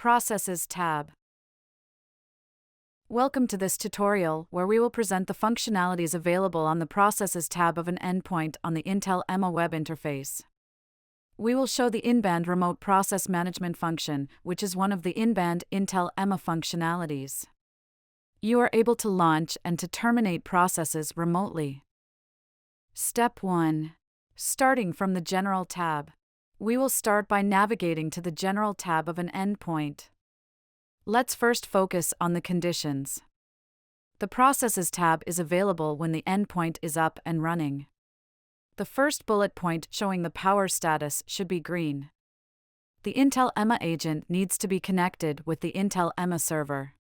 Processes tab. Welcome to this tutorial where we will present the functionalities available on the Processes tab of an endpoint on the Intel EMA web interface. We will show the in-band remote process management function, which is one of the in-band Intel EMA functionalities. You are able to launch and to terminate processes remotely. Step 1. Starting from the General tab. We will start by navigating to the General tab of an endpoint. Let's first focus on the conditions. The Processes tab is available when the endpoint is up and running. The first bullet point showing the power status should be green. The Intel EMA agent needs to be connected with the Intel EMA server.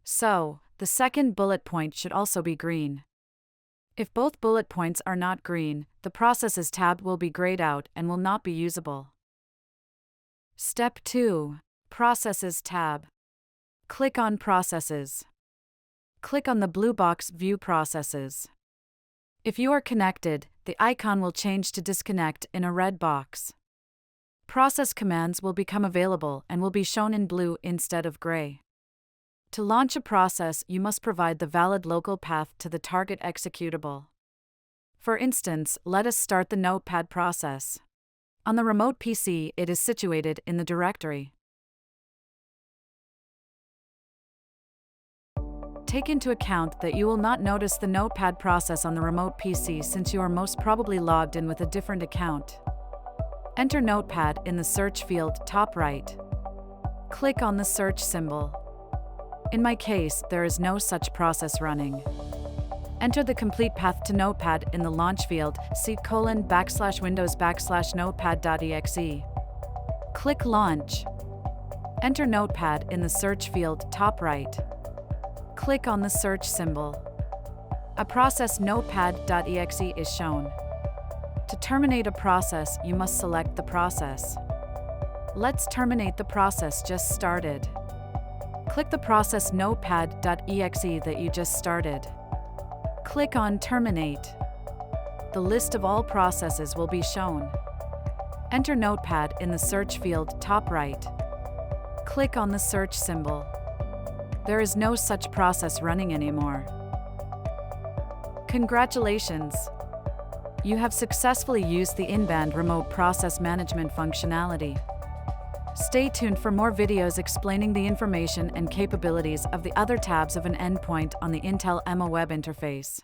So, the second bullet point should also be green. If both bullet points are not green, the Processes tab will be grayed out and will not be usable. Step 2. Processes tab. Click on Processes. Click on the blue box View Processes. If you are connected, the icon will change to Disconnect in a red box. Process commands will become available and will be shown in blue instead of gray. To launch a process, you must provide the valid local path to the target executable. For instance, let us start the Notepad process. On the remote PC, it is situated in the directory. Take into account that you will not notice the Notepad process on the remote PC since you are most probably logged in with a different account. Enter Notepad in the search field top right. Click on the search symbol. In my case, there is no such process running. Enter the complete path to Notepad in the launch field, c:\windows\notepad.exe. Click Launch. Enter Notepad in the search field top right. Click on the search symbol. A process notepad.exe is shown. To terminate a process, you must select the process. Let's terminate the process just started. Click the process notepad.exe that you just started. Click on Terminate. The list of all processes will be shown. Enter Notepad in the search field top right. Click on the search symbol. There is no such process running anymore. Congratulations! You have successfully used the in-band remote process management functionality. Stay tuned for more videos explaining the information and capabilities of the other tabs of an endpoint on the Intel EMA web interface.